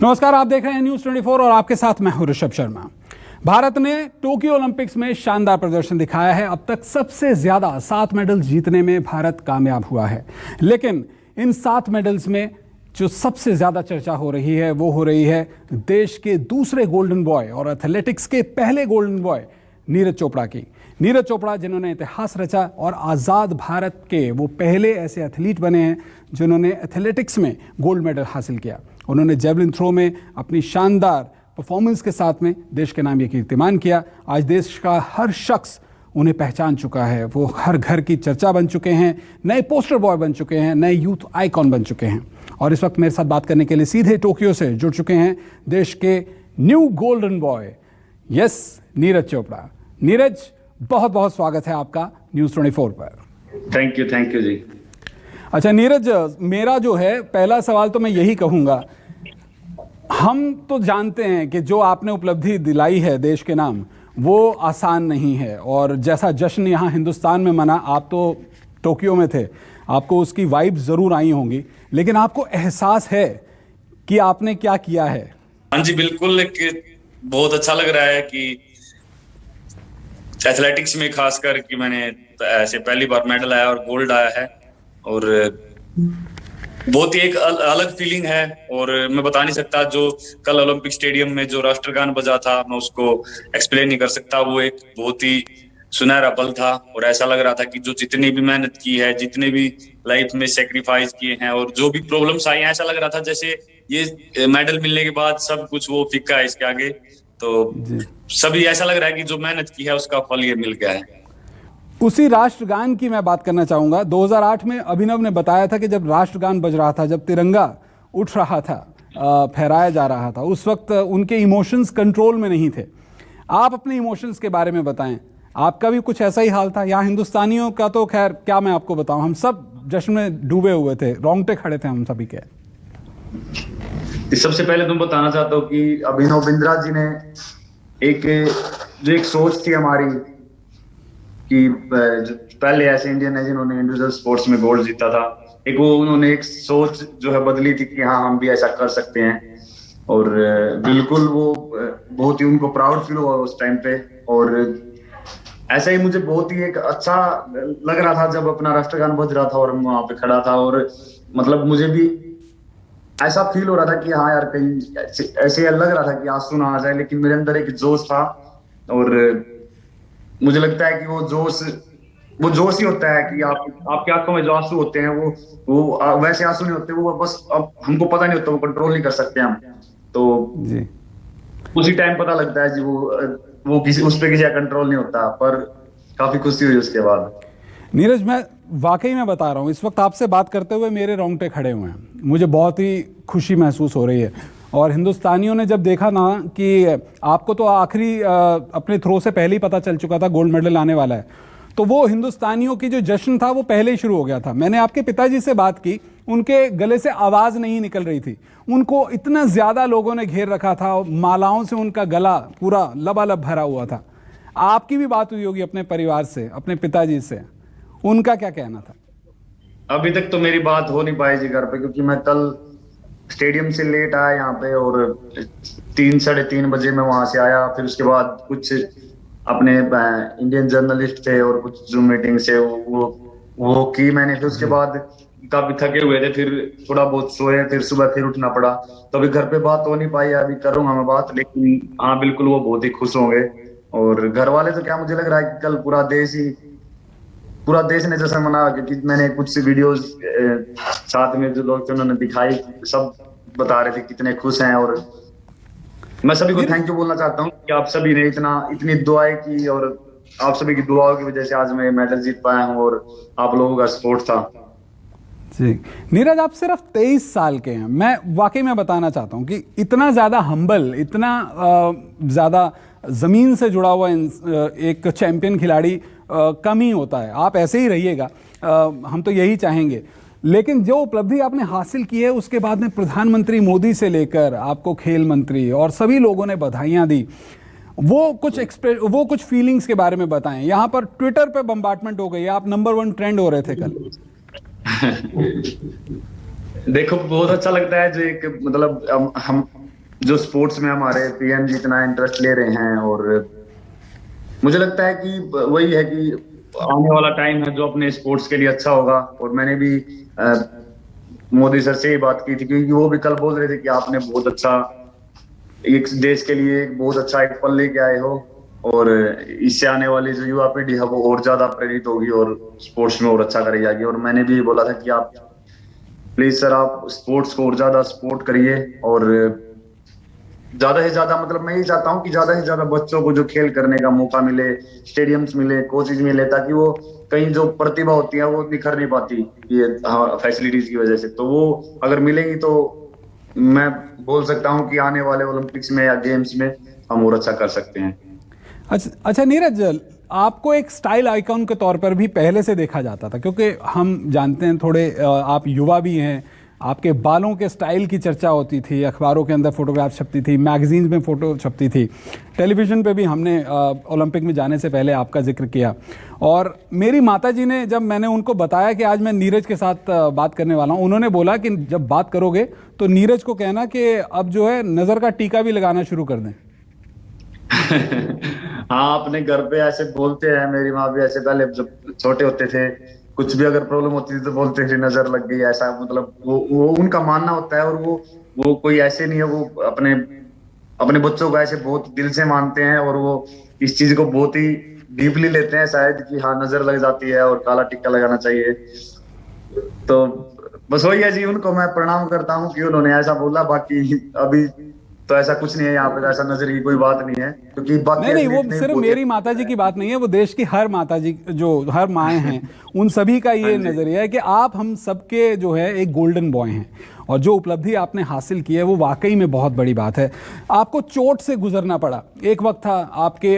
नमस्कार, आप देख रहे हैं न्यूज़ 24 और आपके साथ मैं हूं ऋषभ शर्मा। भारत ने टोक्यो ओलंपिक्स में शानदार प्रदर्शन दिखाया है। अब तक सबसे ज्यादा 7 मेडल जीतने में भारत कामयाब हुआ है। लेकिन इन 7 मेडल्स में जो सबसे ज्यादा चर्चा हो रही है वो हो रही है देश के दूसरे गोल्डन बॉय और एथलेटिक्स के पहले गोल्डन बॉय नीरज चोपड़ा की। नीरज चोपड़ा जिन्होंने इतिहास रचा और आज़ाद भारत के वो पहले ऐसे एथलीट बने हैं जिन्होंने एथलेटिक्स में गोल्ड मेडल हासिल किया। उन्होंने जेवलिन थ्रो में अपनी शानदार परफॉर्मेंस के साथ में देश के नाम ये कीर्तिमान किया। आज देश का हर शख्स उन्हें पहचान चुका है। वो हर घर की चर्चा बन चुके हैं, नए पोस्टर बॉय बन चुके हैं, नए यूथ आइकॉन बन चुके हैं। और इस वक्त मेरे साथ बात करने के लिए सीधे टोक्यो से जुड़ चुके हैं देश के new golden boy Neeraj Chopra. Neeraj, बहुत बहुत स्वागत है आपका न्यूज़ 24 पर। थैंक यू जी। अच्छा नीरज, मेरा जो है पहला सवाल तो मैं यही कहूँगा, हम तो जानते हैं कि जो आपने उपलब्धि दिलाई है देश के नाम वो आसान नहीं है और जैसा जश्न यहाँ हिंदुस्तान में मना, आप तो टोक्यो में थे, आपको उसकी वाइब्स ज़रूर आई होंगी, लेकिन आपको एहसास है कि आपने क्या किया है? हाँ जी बिल्कुल, एक बहुत अच्छा लग रहा है कि एथलेटिक्स में खासकर कि मैंने ऐसे पहली बार मेडल आया और गोल्ड आया है और बहुत ही एक अलग फीलिंग है। और मैं बता नहीं सकता, जो कल ओलंपिक स्टेडियम में जो राष्ट्रगान बजा था मैं उसको एक्सप्लेन नहीं कर सकता। वो एक बहुत ही सुनहरा पल था और ऐसा लग रहा था कि जो जितनी भी मेहनत की है, जितने भी लाइफ में सेक्रीफाइस किए हैं और जो भी प्रॉब्लम्स आई हैं, ऐसा लग रहा था जैसे ये मेडल मिलने के बाद सब कुछ वो फीका है इसके आगे। तो सभी ऐसा लग रहा है कि जो मेहनत की है उसका फल ये मिल गया है। उसी राष्ट्रगान की मैं बात करना चाहूंगा। 2008 में अभिनव ने बताया था कि जब राष्ट्रगान बज रहा था, जब तिरंगा उठ रहा था, फहराया जा रहा था, उस वक्त उनके इमोशंस कंट्रोल में नहीं थे। आप अपने इमोशंस के बारे में बताएं, आपका भी कुछ ऐसा ही हाल था? यहाँ हिंदुस्तानियों का तो खैर क्या मैं आपको बताऊं, हम सब जश्न में डूबे हुए थे, रोंगटे खड़े थे हम सभी के। सबसे पहले तुम बताना चाहता हूँ कि अभिनव बिंद्रा जी ने एक सोच थी हमारी कि पहले ऐसे इंडियन है जिन्होंने इंडिविजुअल स्पोर्ट्स में गोल्ड जीता था, उन्होंने एक सोच जो है बदली थी कि हाँ हम भी ऐसा कर सकते हैं। और बिल्कुल वो बहुत ही उनको प्राउड फील हुआ उस टाइम पे। और ऐसा ही मुझे बहुत ही एक अच्छा लग रहा था जब अपना राष्ट्रगान बज रहा था और मैं वहां पे खड़ा था। और मतलब मुझे भी ऐसा फील हो रहा था कि हाँ यार, कहीं ऐसे लग रहा था कि आंसू ना आ जाए, लेकिन मेरे अंदर एक जोश था। और मुझे लगता है कि वो जोश ही होता है कि आपकी आंखों में जो आंसू होते हैं वो वैसे आंसू नहीं होते, वो बस अब हमको पता नहीं होता, वो कंट्रोल नहीं कर सकते हम। तो जी, उसी टाइम पता लगता है जी वो उस पे किसी का कंट्रोल नहीं होता। पर काफी खुशी हुई उसके बाद। नीरज, मैं वाकई में बता रहा हूँ, इस वक्त आपसे बात करते हुए मेरे रोंगटे खड़े हुए हैं, मुझे बहुत ही खुशी महसूस हो रही है। और हिंदुस्तानियों ने जब देखा ना कि आपको तो आखिरी अपने थ्रो से पहले ही पता चल चुका था गोल्ड मेडल आने वाला है, तो वो हिंदुस्तानियों की जो जश्न था वो पहले ही शुरू हो गया था। मैंने आपके पिताजी से बात की, उनके गले से आवाज़ नहीं निकल रही थी, उनको इतना ज़्यादा लोगों ने घेर रखा था, मालाओं से उनका गला पूरा लबालब भरा हुआ था। आपकी भी बात हुई होगी अपने परिवार से, अपने पिताजी से, उनका क्या कहना था? अभी तक तो मेरी बात हो नहीं पाई जी घर पे, क्योंकि मैं कल स्टेडियम से लेट आया यहाँ पे और 3-3:30 बजे मैं वहां से आया। फिर उसके बाद कुछ अपने इंडियन जर्नलिस्ट थे और कुछ जूम मीटिंग से वो की मैंने। फिर उसके बाद काफी थके हुए थे, फिर थोड़ा बहुत सोए, फिर सुबह फिर उठना पड़ा। तो अभी घर पे बात हो नहीं पाई, अभी करूंगा मैं बात। लेकिन हाँ बिल्कुल, वो बहुत ही खुश होंगे। और घर वाले तो क्या, मुझे लग रहा है कि कल पूरा देश ने जैसे मना, क्योंकि मैंने कुछ वीडियोस साथ में जो लोग थे उन्होंने दिखाई, सब बता रहे थे कितने खुश हैं। और मैं सभी को थैंक यू बोलना चाहता हूँ कि आप सभी ने इतनी दुआएं की, और आप सभी की दुआओं की वजह से आज मैं मेडल जीत पाया हूँ और आप लोगों का सपोर्ट था जी। नीरज, आप सिर्फ 23 साल के हैं। मैं वाकई में बताना चाहता हूँ कि इतना ज़्यादा हम्बल, इतना ज़्यादा ज़मीन से जुड़ा हुआ एक चैंपियन खिलाड़ी कम ही होता है। आप ऐसे ही रहिएगा, हम तो यही चाहेंगे। लेकिन जो उपलब्धि आपने हासिल की है, उसके बाद में प्रधानमंत्री मोदी से लेकर आपको खेल मंत्री और सभी लोगों ने बधाइयाँ दी। वो कुछ फीलिंग्स के बारे में बताएं। यहाँ पर ट्विटर पे बम्बार्टमेंट हो गई, आप नंबर 1 ट्रेंड हो रहे थे कल। देखो बहुत अच्छा लगता है जो एक मतलब हम जो स्पोर्ट्स में हमारे पीएम जी इतना इंटरेस्ट ले रहे हैं, और मुझे लगता है कि वही है कि आने वाला टाइम है जो अपने स्पोर्ट्स के लिए अच्छा होगा। और मैंने भी मोदी सर से ही बात की थी, क्योंकि वो भी कल बोल रहे थे कि आपने बहुत अच्छा एक देश के लिए एक बहुत अच्छा एक पल लेके आए हो, और इससे आने वाली जो युवा पीढ़ी है वो और ज्यादा प्रेरित होगी और स्पोर्ट्स में और अच्छा करी जाएगी। और मैंने भी बोला था कि आप प्लीज सर आप स्पोर्ट्स को और ज्यादा सपोर्ट करिए, और ज्यादा से ज्यादा मतलब मैं ये चाहता हूँ कि ज्यादा से ज्यादा बच्चों को जो खेल करने का मौका मिले, स्टेडियम्स मिले, कोचेज मिले, ताकि वो कहीं जो प्रतिभा होती है वो निखर नहीं पाती ये फैसिलिटीज की वजह से। तो वो अगर मिलेंगी तो मैं बोल सकता हूँ कि आने वाले ओलंपिक्स में या गेम्स में हम और अच्छा कर सकते हैं। अच्छा नीरज, आपको एक स्टाइल आइकॉन के तौर पर भी पहले से देखा जाता था, क्योंकि हम जानते हैं थोड़े आप युवा भी हैं, आपके बालों के स्टाइल की चर्चा होती थी, अखबारों के अंदर फोटोग्राफ छपती थी, मैगजीन्स में फ़ोटो छपती थी, टेलीविज़न पे भी हमने ओलंपिक में जाने से पहले आपका जिक्र किया। और मेरी माताजी ने, जब मैंने उनको बताया कि आज मैं नीरज के साथ बात करने वाला हूँ, उन्होंने बोला कि जब बात करोगे तो नीरज को कहना कि अब जो है नज़र का टीका भी लगाना शुरू कर दें। हाँ, अपने घर पे ऐसे बोलते हैं, मेरी माँ भी ऐसे पहले जब छोटे होते थे कुछ भी अगर प्रॉब्लम होती थी तो बोलते थे नजर लग गई, ऐसा मतलब वो उनका मानना होता है। और वो कोई ऐसे नहीं है, वो अपने अपने बच्चों को ऐसे बहुत दिल से मानते हैं, और वो इस चीज को बहुत ही डीपली लेते हैं शायद कि हाँ नजर लग जाती है और काला टिक्का लगाना चाहिए। तो बस वही है जी, उनको मैं प्रणाम करता हूँ कि उन्होंने ऐसा बोला। बाकी अभी तो ऐसा कुछ नहीं है यहाँ पे, ऐसा नजर की कोई बात नहीं है, क्योंकि बाकी नहीं, वो सिर्फ मेरी माताजी की बात नहीं है, वो देश की हर माताजी, जो हर माएँ हैं, उन सभी का ये नजरिया है कि आप हम सबके जो है एक गोल्डन बॉय हैं, और जो उपलब्धि आपने हासिल की है वो वाकई में बहुत बड़ी बात है। आपको चोट से गुजरना पड़ा, एक वक्त था आपके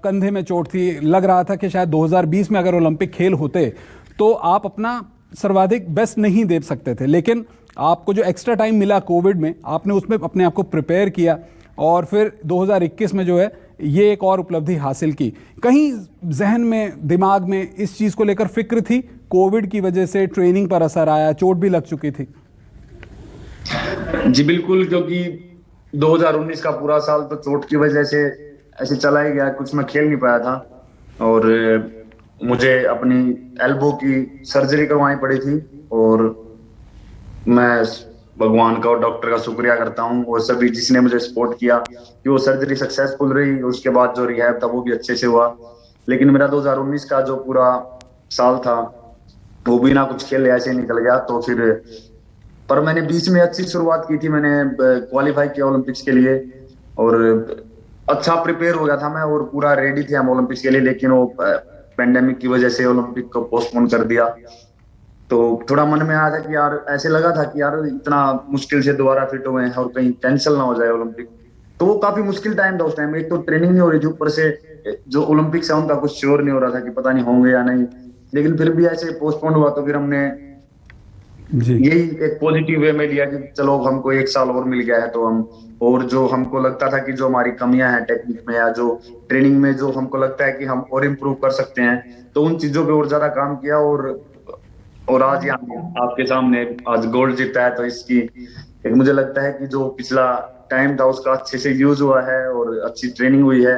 कंधे में चोट थी, लग रहा था कि शायद 2020 में अगर ओलंपिक खेल होते तो आप अपना सर्वाधिक बेस्ट नहीं दे सकते थे, लेकिन आपको जो एक्स्ट्रा टाइम मिला कोविड में, आपने उसमें अपने आप को प्रिपेयर किया, और फिर 2021 में जो है ये एक और उपलब्धि हासिल की। कहीं जहन में, दिमाग में इस चीज़ को लेकर फिक्र थी, कोविड की वजह से ट्रेनिंग पर असर आया, चोट भी लग चुकी थी? जी बिल्कुल, क्योंकि 2019 का पूरा साल तो चोट की वजह से ऐसे चला ही गया, कुछ मैं खेल नहीं पाया था। और मुझे अपनी एल्बो की सर्जरी करवानी पड़ी थी, और मैं भगवान का और डॉक्टर का शुक्रिया करता हूँ, और सभी जिसने मुझे सपोर्ट किया कि वो सर्जरी सक्सेसफुल रही। उसके बाद जो रिहैब था वो भी अच्छे से हुआ। लेकिन मेरा 2019 का जो पूरा साल था वो बिना कुछ खेले ऐसे निकल गया। तो फिर पर मैंने बीच में अच्छी शुरुआत की थी, मैंने क्वालिफाई किया ओलंपिक्स के लिए, और अच्छा प्रिपेयर हो गया था मैं, और पूरा रेडी थे हम ओलंपिक्स के लिए। लेकिन वो पेंडेमिक की वजह से ओलंपिक को पोस्टपोन कर दिया। तो थोड़ा मन में आया था कि यार, ऐसे लगा था कि यार इतना मुश्किल से दोबारा फिट हुए हैं और कहीं कैंसिल ना हो जाए ओलंपिक। तो वो काफी मुश्किल टाइम था उस टाइम। एक तो ट्रेनिंग नहीं हो रही थी, ऊपर से जो ओलंपिक्स है उनका कुछ श्योर नहीं हो रहा था कि पता नहीं होंगे या नहीं। लेकिन फिर भी ऐसे पोस्टपोन हुआ तो फिर हमने यही एक पॉजिटिव वे में लिया कि चलो हमको एक साल और मिल गया है, तो हम, और जो हमको लगता था कि जो हमारी कमियां हैं टेक्निक में या जो ट्रेनिंग में, जो हमको लगता है कि हम और इम्प्रूव कर सकते हैं, तो उन चीजों पे और ज्यादा काम किया। और आज यहाँ आपके सामने आज गोल्ड जीता है, तो इसकी एक मुझे लगता है कि जो पिछला टाइम था उसका अच्छे से यूज हुआ है और अच्छी ट्रेनिंग हुई है,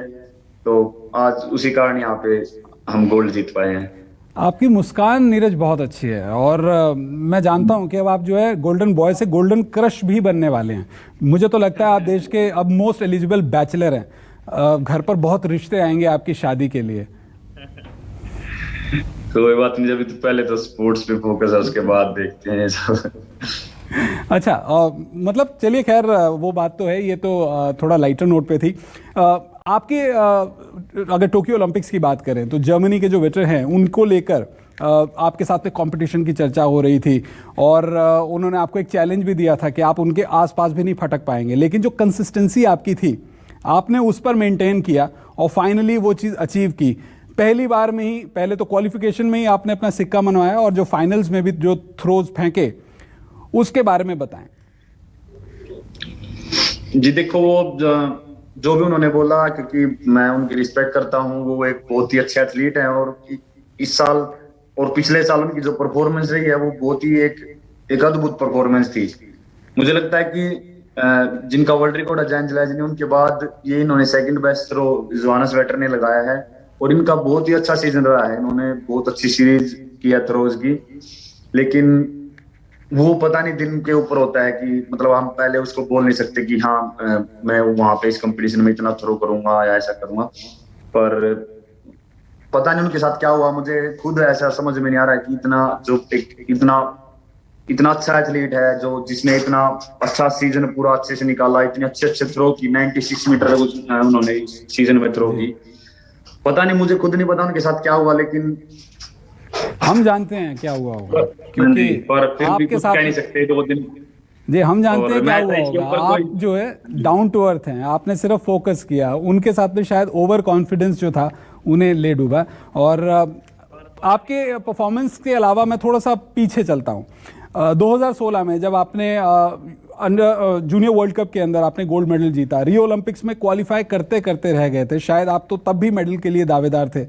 तो आज उसी कारण यहाँ पे हम गोल्ड जीत पाए हैं। आपकी मुस्कान नीरज बहुत अच्छी है, और मैं जानता हूं कि अब आप जो है गोल्डन बॉय से गोल्डन क्रश भी बनने वाले हैं। मुझे तो लगता है आप देश के अब मोस्ट एलिजिबल बैचलर हैं। घर पर बहुत रिश्ते आएंगे आपकी शादी के लिए। कोई बात नहीं, जब तो पहले तो स्पोर्ट्स पे फोकस है, उसके बाद देखते हैं सब। अच्छा, मतलब चलिए खैर वो बात तो है, ये तो थोड़ा लाइटर नोट पे थी। आपके अगर टोक्यो ओलंपिक्स की बात करें तो जर्मनी के जो वेटर हैं उनको लेकर आपके साथ में कंपटीशन की चर्चा हो रही थी, और उन्होंने आपको एक चैलेंज भी दिया था कि आप उनके आसपास भी नहीं फटक पाएंगे, लेकिन जो कंसिस्टेंसी आपकी थी आपने उस पर मेंटेन किया और फाइनली वो चीज़ अचीव की। पहली बार में ही, पहले तो क्वालिफिकेशन में ही आपने अपना सिक्का मनवाया, और जो फाइनल्स में भी जो थ्रोज फेंके उसके बारे में बताएं। जी देखो, वो जो भी उन्होंने बोला, क्योंकि मैं उनकी रिस्पेक्ट करता हूँ, वो एक बहुत ही अच्छे एथलीट हैं, और इस साल और पिछले साल उनकी जो परफॉर्मेंस रही है वो बहुत ही एक अद्भुत परफॉर्मेंस थी। मुझे लगता है कि जिनका वर्ल्ड रिकॉर्ड है जैन जलाजी ने, उनके बाद ये इन्होंने second best throw Johannes Vetter ने लगाया है और इनका बहुत ही अच्छा सीजन रहा है। इन्होंने बहुत अच्छी सीरीज किया थ्रोज की, लेकिन वो पता नहीं दिन के ऊपर होता है कि मतलब हम पहले उसको बोल नहीं सकते कि हाँ मैं वहां पे इस कंपटीशन में इतना थ्रो करूंगा या ऐसा करूंगा, पर पता नहीं उनके साथ क्या हुआ। मुझे खुद ऐसा समझ में नहीं आ रहा है कि इतना अच्छा एथलीट है जो जिसने इतना अच्छा सीजन पूरा अच्छे से निकाला, इतने अच्छे थ्रो की 96 मीटर उन्होंने सीजन में थ्रो की। पता नहीं, मुझे खुद नहीं पता उनके साथ क्या हुआ, लेकिन हम जानते हैं क्या हुआ होगा, क्योंकि पर फिर भी आपके कुछ साथ कह नहीं सकते 2 दिन। जी हम जानते हैं और क्या मैं हुआ इसके होगा। ऊपर आप कोई- जो है डाउन टू अर्थ हैं, आपने सिर्फ फोकस किया, उनके साथ में शायद ओवर कॉन्फिडेंस जो था उन्हें ले डूबा। और आपके परफॉर्मेंस के अलावा मैं थोड़ा सा पीछे चलता हूँ। 2016 में जब आपने अंडर जूनियर वर्ल्ड कप के अंदर आपने गोल्ड मेडल जीता, रियो ओलंपिक्स में क्वालिफाई करते करते रह गए थे, शायद आप तो तब भी मेडल के लिए दावेदार थे।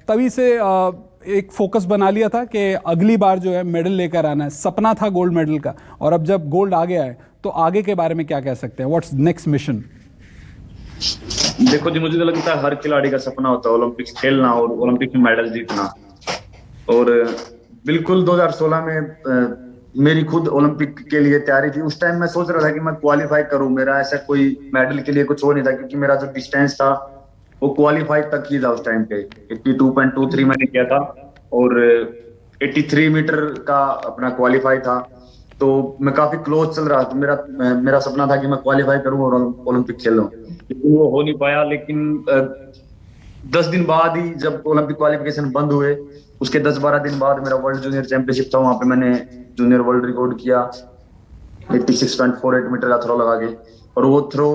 तभी से एक फोकस बना लिया था कि अगली बार जो है मेडल लेकर आना है, सपना था गोल्ड मेडल का, और अब जब गोल्ड आ गया है तो आगे के बारे में क्या कह सकते हैं? What's next mission? देखो जी, मुझे तो लगता है हर खिलाड़ी का सपना होता है ओलंपिक्स खेलना और ओलंपिक में मेडल जीतना। और बिल्कुल 2016 में मेरी खुद ओलंपिक के लिए तैयारी थी। उस टाइम मैं सोच रहा था कि मैं क्वालिफाई करूं, मेरा ऐसा कोई मेडल के लिए कुछ हो नहीं था, क्योंकि मेरा जो डिस्टेंस था वो क्वालिफाई तक ही था उस टाइम पे। 82.23 मैंने किया था और 83 मीटर का अपना क्वालिफाई था, तो मैं काफी क्लोज चल रहा था। मेरा सपना था कि मैं क्वालिफाई करूं और ओलंपिक खेलूं, लेकिन वो हो नहीं पाया। लेकिन 10 दिन बाद ही जब ओलंपिक क्वालिफिकेशन बंद हुए, उसके 10-12 दिन बाद मेरा वर्ल्ड जूनियर चैंपियनशिप था, वहां पे मैंने जूनियर वर्ल्ड रिकॉर्ड किया 86.48 मीटर का थ्रो लगा के। और वो थ्रो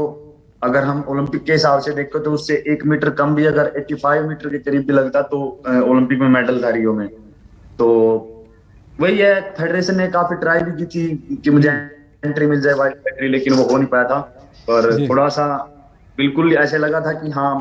अगर हम ओलंपिक के हिसाब से देखो तो उससे 1 मीटर कम भी अगर 85 मीटर के करीब भी लगता तो ओलंपिक में मेडल था रियो में। तो वही है, फेडरेशन ने काफी ट्राई भी की थी कि मुझे एंट्री मिल जाए वाइल्ड कैटेगरी, लेकिन वो हो नहीं पाया था। पर थोड़ा सा बिल्कुल ऐसे लगा था कि हाँ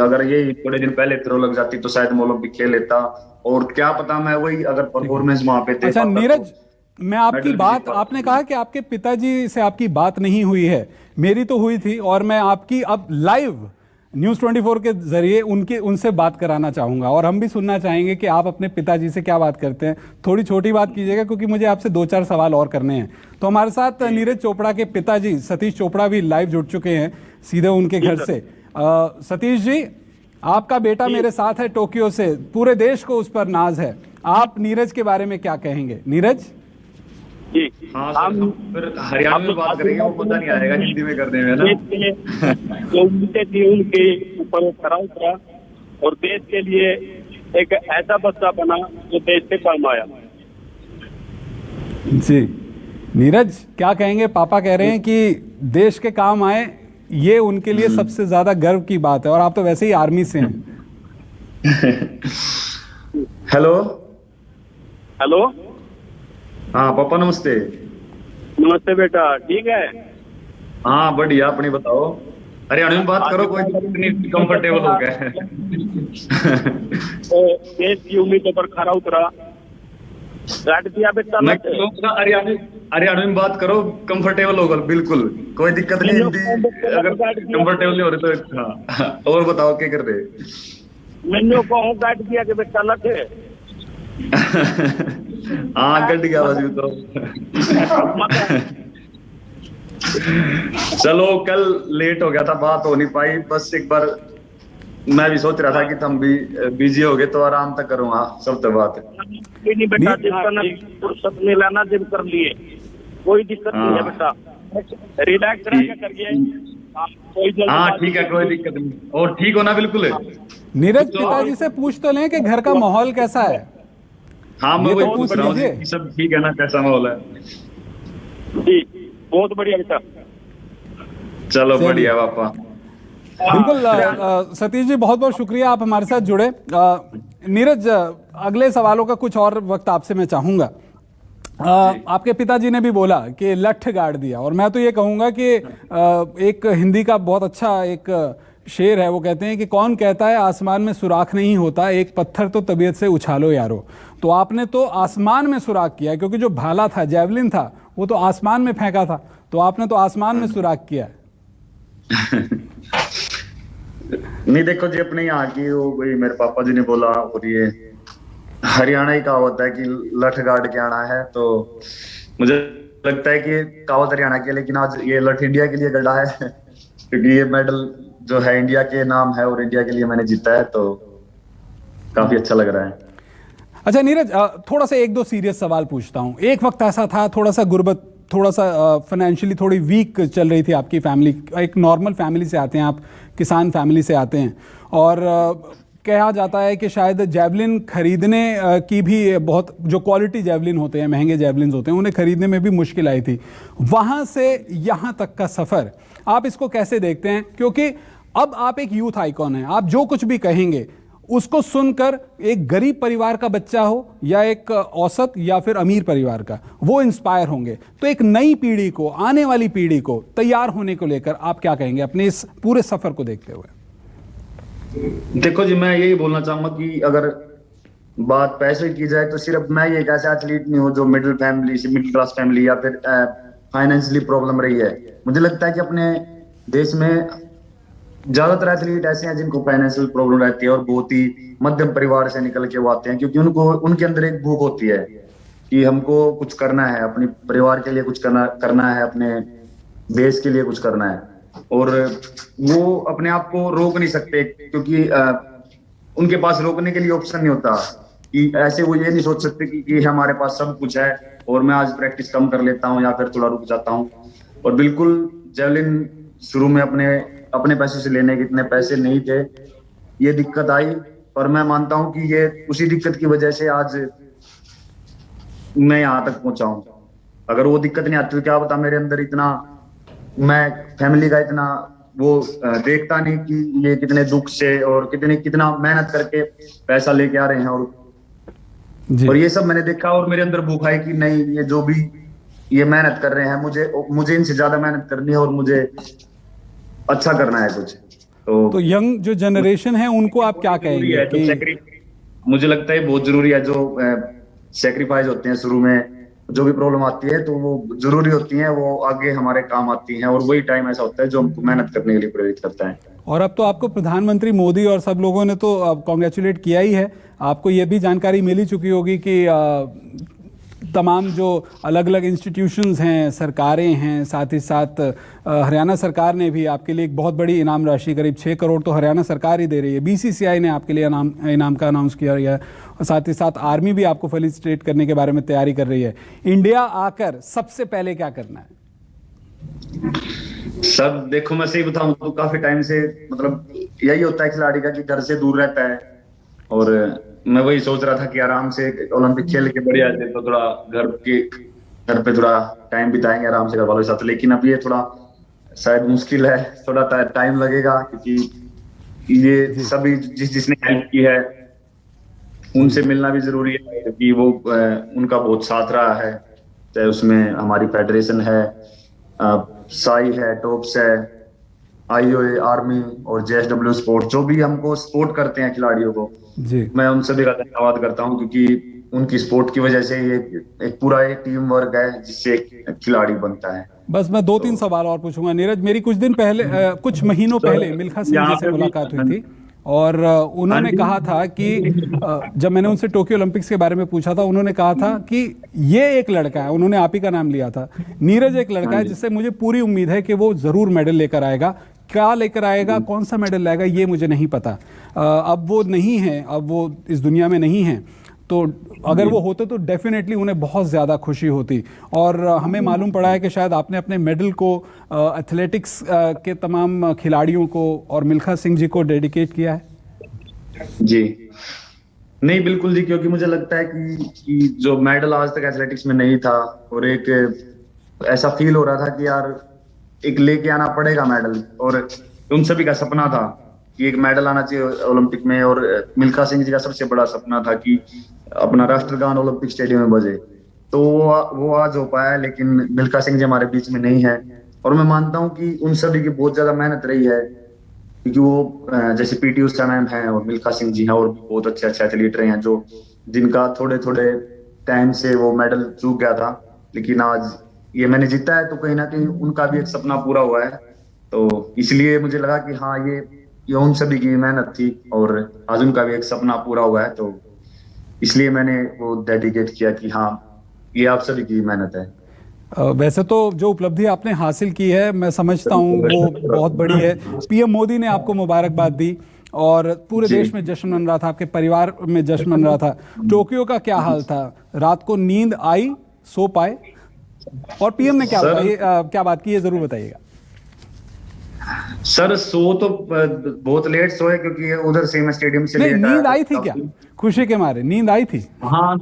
अगर ये थोड़े दिन पहले थ्रो लग जाती तो शायद मैं ओलंपिक खेल लेता, और क्या पता मैं वही अगर परफॉर्मेंस वहां पे दे अच्छा पाता। नीरज, मैं आपकी मेडल बात, जीत पाता। आपने कहा कि आपके पिताजी से आपकी बात नहीं हुई है, मेरी तो हुई थी, और मैं आपकी अब लाइव न्यूज़ 24 के जरिए उनसे बात कराना चाहूंगा, और हम भी सुनना चाहेंगे कि आप अपने पिताजी से क्या बात करते हैं। थोड़ी छोटी बात कीजिएगा, क्योंकि मुझे आपसे 2-4 सवाल और करने हैं। तो हमारे साथ नीरज चोपड़ा के पिताजी सतीश चोपड़ा भी लाइव जुड़ चुके हैं सीधे उनके घर से। सतीश जी, आपका बेटा मेरे साथ है टोक्यो से, पूरे देश को उस पर नाज है। आप नीरज के बारे में क्या कहेंगे? नीरज जी हाँ सर, हम फिर हरियाणा में बात करेंगे, वो पता नहीं आएगा हिंदी में करने में ना। जो उम्मीदें थी उनके ऊपर खरा उतरा और देश के लिए एक ऐसा बच्चा बना जो देश से काम आया। जी नीरज, क्या कहेंगे? पापा कह रहे हैं कि देश के काम आए, ये उनके लिए सबसे ज्यादा गर्व की बात है, और आप तो वैसे ही आर्मी से हैं। हेलो हेलो, हाँ पापा नमस्ते। नमस्ते बेटा, ठीक है? हाँ बढ़िया, अपनी बताओ। हरियाणा में बात करो, कोई दिक्कत नहीं, कंफर्टेबल हो गया। तो देश की उम्मीदों पर खरा उतरा, काट दिया बेटा। मैं हरियाणा में बात करो, कंफर्टेबल होगा, बिल्कुल कोई दिक्कत नहीं। हिंदी अगर कंफर्टेबल नहीं हो रहे तो हाँ। और बताओ क्या कर रहे? मैंने को काट दिया कि बेटा लगे। हाँ गड्डी की आवाज भी तो। चलो कल लेट हो गया था, बात हो नहीं पाई। बस एक बार मैं भी सोच रहा था कि तुम भी बिजी हो गए तो आराम तक करूँगा सब तो बात है। नहीं बेटा, फुर्सत में लाना जिम कर लिए, कोई दिक्कत नहीं है बेटा, रिलैक्स रह के करिए। हाँ ठीक है, कोई दिक्कत नहीं। और ठीक हो ना? बिल्कुल नीरज, पिताजी से पूछ तो लें कि घर का माहौल कैसा है। हाँ मैं ये वही तो पूछ पूछ रहा हूँ लीजिए। कि सब ठीक है ना, कैसा माहौल है? जी बहुत बढ़िया बेटा। चलो चलिए। बढ़िया पापा। बिल्कुल सतीश जी, बहुत बहुत शुक्रिया आप हमारे साथ जुड़े। नीरज, अगले सवालों का कुछ और वक्त आपसे मैं चाहूंगा। आपके पिताजी ने भी बोला कि लठ गाड़ दिया, और मैं तो ये कहूंगा कि एक हिंदी का बहुत अच्छा एक शेर है, वो कहते हैं कि कौन कहता है आसमान में सुराख नहीं होता, एक पत्थर तो तबीयत से उछालो यारो। तो आपने तो आसमान में सुराख किया, क्योंकि जो भाला था, जैवलिन था, वो तो आसमान में फेंका था। तो आपने तो आसमान में सुराग किया है। नहीं देखो जी, अपने यहाँ की वो वही मेरे पापा जी ने बोला, और ये हरियाणा ही कहावत है कि लठ गाड़ के आना है, तो मुझे लगता है कि कहावत हरियाणा की है, लेकिन आज ये लठ इंडिया के लिए गड़ा है क्योंकि ये मेडल जो है इंडिया के नाम है और इंडिया के लिए मैंने जीता है, तो काफी अच्छा लग रहा है। अच्छा नीरज, थोड़ा सा एक दो सीरियस सवाल पूछता हूँ। एक वक्त ऐसा था, थोड़ा सा गुर्बत, थोड़ा सा फाइनेंशियली थोड़ी वीक चल रही थी आपकी फैमिली। एक नॉर्मल फैमिली से आते हैं आप, किसान फैमिली से आते हैं, और कहा जाता है कि शायद जेवलिन खरीदने की भी बहुत, जो क्वालिटी जेवलिन होते हैं, महंगे जेवलिन होते हैं, उन्हें खरीदने में भी मुश्किल आई थी। वहाँ से यहाँ तक का सफ़र आप इसको कैसे देखते हैं? क्योंकि अब आप एक यूथ आइकॉन हैं, आप जो कुछ भी कहेंगे उसको सुनकर एक गरीब परिवार का बच्चा हो या एक औसत या फिर अमीर परिवार का, वो इंस्पायर होंगे। तो एक नई पीढ़ी को, आने वाली पीढ़ी को तैयार होने को लेकर आप क्या कहेंगे अपने इस पूरे सफर को देखते हुए? देखो जी, मैं यही बोलना चाहूंगा कि अगर बात पैसे की जाए तो सिर्फ मैं ये एक ऐसा एथलीट नहीं हूँ जो मिडिल क्लास फैमिली या फिर फाइनेंशियली प्रॉब्लम रही है। मुझे लगता है कि अपने देश में ज्यादातर एथलीट ऐसे हैं जिनको फाइनेंशियल प्रॉब्लम रहती है और बहुत ही मध्यम परिवार से निकल के वो आते हैं, क्योंकि उनके अंदर एक भूख होती है कि हमको कुछ करना है, अपने परिवार के लिए कुछ करना है, अपने देश के लिए कुछ करना है, और वो अपने आप को रोक नहीं सकते क्योंकि उनके पास रोकने के लिए ऑप्शन नहीं होता। कि ऐसे वो ये नहीं सोच सकते कि हमारे पास सब कुछ है और मैं आज प्रैक्टिस कम कर लेता हूँ या फिर थोड़ा रुक जाता हूँ। और बिल्कुल जेवलिन शुरू में अपने पैसे से लेने के इतने पैसे नहीं थे, ये दिक्कत आई, और मैं मानता हूँ कि ये उसी दिक्कत की वजह से आज मैं यहाँ तक पहुंचा हूँ। अगर वो दिक्कत नहीं आती तो क्या पता मेरे अंदर इतना, मैं फैमिली का इतना वो देखता नहीं कि ये कितने दुख से और कितना मेहनत करके पैसा लेके आ रहे हैं, और ये सब मैंने देखा और मेरे अंदर भूख आई कि नहीं, ये जो भी ये मेहनत कर रहे हैं, मुझे इनसे ज्यादा मेहनत करनी है और मुझे अच्छा करना है कुछ। तो यंग जो जनरेशन है उनको आप क्या कहेंगे कि मुझे लगता है बहुत जरूरी है, जो सेक्रीफाइस होते हैं शुरू में, जो भी प्रॉब्लम आती है तो वो जरूरी होती है, वो आगे हमारे काम आती हैं, और वही टाइम ऐसा होता है जो हमको मेहनत करने के लिए प्रेरित करता है। और अब तो आपको प्रधानमंत्री मोदी और सब लोगों ने तो अब कॉन्ग्रेचुलेट किया ही है। आपको ये भी जानकारी मिल ही चुकी होगी कि तमाम जो अलग अलग इंस्टीट्यूशंस हैं, सरकारें हैं, साथ ही साथ हरियाणा सरकार ने भी आपके लिए एक बहुत बड़ी इनाम राशि, करीब 6 करोड़ तो हरियाणा सरकार ही दे रही है। बीसीसीआई ने आपके लिए इनाम का अनाउंस किया है, और साथ ही साथ आर्मी भी आपको फेलिसिटेट करने के बारे में तैयारी कर रही है। इंडिया आकर सबसे पहले क्या करना है? सब देखो, मैं सही बताऊं तो काफी टाइम से मतलब यही होता है खिलाड़ी का कि घर से दूर रहता है, और मैं वही सोच रहा था कि आराम से ओलंपिक खेल के बढ़िया जाए तो थोड़ा घर पे थोड़ा टाइम बिताएंगे आराम से घर वालों के साथ। लेकिन अब ये थोड़ा शायद मुश्किल है, थोड़ा टाइम लगेगा, क्योंकि ये सभी जिसने हेल्प की है उनसे मिलना भी जरूरी है, क्योंकि वो उनका बहुत साथ रहा है। चाहे उसमें हमारी फेडरेशन है, साई है, टॉप्स है, आईओए, आर्मी और जेएसडब्ल्यू स्पोर्ट, जो भी हमको सपोर्ट करते हैं खिलाड़ियों को जी, मैं उन सभी का धन्यवाद करता हूं, क्योंकि उनकी सपोर्ट की वजह से ये एक पूरा एक टीम वर्क है जिससे एक खिलाड़ी बनता है। बस मैं 2-3 सवाल और पूछूंगा नीरज। मेरी कुछ महीनों पहले मिल्खा सिंह जी से मुलाकात हुई थी, और उन्होंने कहा था कि जब मैंने उनसे टोक्यो ओलंपिक्स के बारे में पूछा था, उन्होंने कहा था कि ये एक लड़का है, उन्होंने आप ही का नाम लिया था, नीरज एक लड़का है जिससे मुझे पूरी उम्मीद है कि वो जरूर मेडल लेकर आएगा। क्या लेकर आएगा, कौन सा मेडल लाएगा, ये मुझे नहीं पता। अब वो नहीं है, अब वो इस दुनिया में नहीं है, तो अगर वो होते तो डेफिनेटली उन्हें बहुत ज़्यादा खुशी होती। और हमें मालूम पड़ा है कि शायद आपने अपने मेडल को एथलेटिक्स के तमाम खिलाड़ियों को और मिल्खा सिंह जी को डेडिकेट किया है। जी नहीं, बिल्कुल जी, क्योंकि मुझे लगता है कि जो मेडल आज तक एथलेटिक्स में नहीं था, और एक ऐसा फील हो रहा था कि यार एक लेके आना पड़ेगा मेडल, और उन सभी का सपना था कि एक मेडल आना चाहिए ओलंपिक में। और मिल्खा सिंह जी का सबसे बड़ा सपना था कि अपना राष्ट्रगान ओलंपिक स्टेडियम में बजे, तो वो आज हो पाया है। लेकिन मिल्खा सिंह जी हमारे बीच में नहीं है, और मैं मानता हूं कि उन सभी की बहुत ज्यादा मेहनत रही है, क्योंकि वो जैसे पीटी उषा मैम है और मिल्खा सिंह जी हैं, और बहुत अच्छे एथलीट रहे हैं, जो जिनका थोड़े थोड़े टाइम से वो मेडल चूक गया था, लेकिन आज ये मैंने जीता है, तो कहीं ना कहीं उनका भी एक सपना पूरा हुआ है। तो इसलिए मुझे लगा कि हाँ, ये उन सभी की मेहनत थी और आज उनका भी एक सपना पूरा हुआ है, तो इसलिए मैंने वो डेडिकेट किया कि हाँ, ये आप सभी की मेहनत है। वैसे तो जो उपलब्धि आपने हासिल की है, मैं समझता हूँ वो बहुत बड़ी है। पीएम मोदी ने आपको मुबारकबाद दी और पूरे देश में जश्न मन रहा था, आपके परिवार में जश्न मन रहा था। टोक्यो का क्या हाल था? रात को नींद आई, सो पाए? और पीएम ने क्या क्या बात की, ये जरूर बताइएगा। सर सो तो बहुत लेट सोए, क्योंकि उधर से मैं स्टेडियम से नहीं, नींद आई थी क्या? खुशी के मारे नींद आई थी? हाँ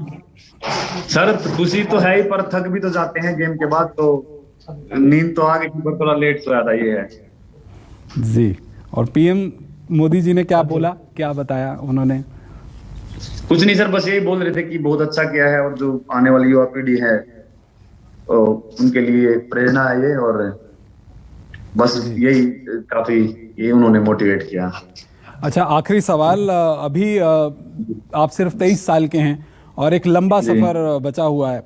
सर, खुशी तो है ही, पर थक भी तो जाते हैं गेम के बाद, तो नींद तो आ गई, पर थोड़ा लेट सोया था, ये है जी। और पीएम मोदी जी ने क्या बोला, क्या बताया उन्होंने? कुछ नहीं सर, बस यही बोल रहे थे कि बहुत अच्छा किया है और जो आने वाली युवा पीढ़ी है तो उनके लिए प्रेरणा है ये, और बस यही काफी, ये उन्होंने मोटिवेट किया। अच्छा, आखिरी सवाल, अभी आप सिर्फ 23 साल के हैं और एक लंबा सफर बचा हुआ है।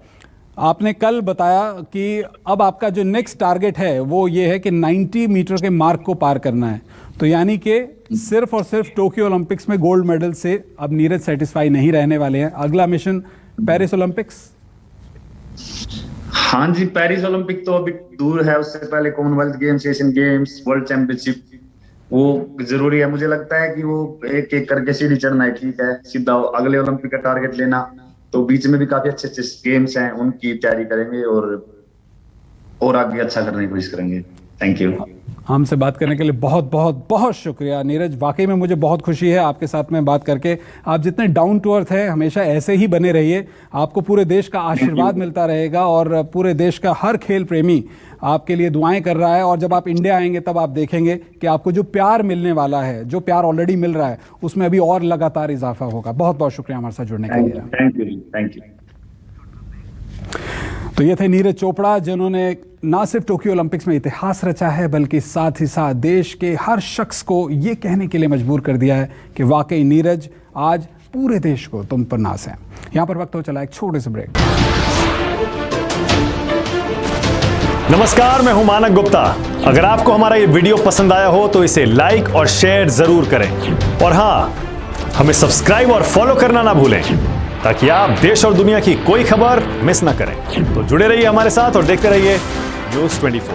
आपने कल बताया कि अब आपका जो नेक्स्ट टारगेट है वो ये है कि 90 मीटर के मार्क को पार करना है। तो यानी कि सिर्फ और सिर्फ टोक्यो ओलंपिक्स में गोल्ड मेडल से अब नीरज सेटिस्फाई नहीं रहने वाले हैं। अगला मिशन पेरिस ओलंपिक्स। हाँ जी, पेरिस ओलंपिक तो अभी दूर है, उससे पहले Commonwealth games, Asian games, world championship, वो जरूरी है। मुझे लगता है कि वो एक एक करके सीढ़ी चढ़ना है, ठीक है, सीधा अगले ओलंपिक का टारगेट लेना। तो बीच में भी काफी अच्छे अच्छे गेम्स हैं, उनकी तैयारी करेंगे और आगे अच्छा करने की कोशिश करेंगे। Thank you. हमसे बात करने के लिए बहुत बहुत बहुत शुक्रिया नीरज। वाकई में मुझे बहुत खुशी है आपके साथ में बात करके। आप जितने डाउन टू अर्थ है, हमेशा ऐसे ही बने रहिए। आपको पूरे देश का आशीर्वाद मिलता रहेगा और पूरे देश का हर खेल प्रेमी आपके लिए दुआएं कर रहा है। और जब आप इंडिया आएंगे तब आप देखेंगे कि आपको जो प्यार मिलने वाला है, जो प्यार ऑलरेडी मिल रहा है, उसमें अभी और लगातार इजाफा होगा। बहुत बहुत शुक्रिया हमारे साथ जुड़ने के लिए। Thank you. तो ये थे नीरज चोपड़ा, जिन्होंने ना सिर्फ टोक्यो ओलंपिक्स में इतिहास रचा है, बल्कि साथ ही साथ देश के हर शख्स को ये कहने के लिए मजबूर कर दिया है कि वाकई नीरज, आज पूरे देश को तुम पर नाज है। यहां पर वक्त हो चला एक छोटे से ब्रेक। नमस्कार, मैं हूं मानक गुप्ता। अगर आपको हमारा ये वीडियो पसंद आया हो तो इसे लाइक और शेयर जरूर करें, और हाँ, हमें सब्सक्राइब और फॉलो करना ना भूलें, ताकि आप देश और दुनिया की कोई खबर मिस ना करें। तो जुड़े रहिए हमारे साथ और देखते रहिए न्यूज़ 24।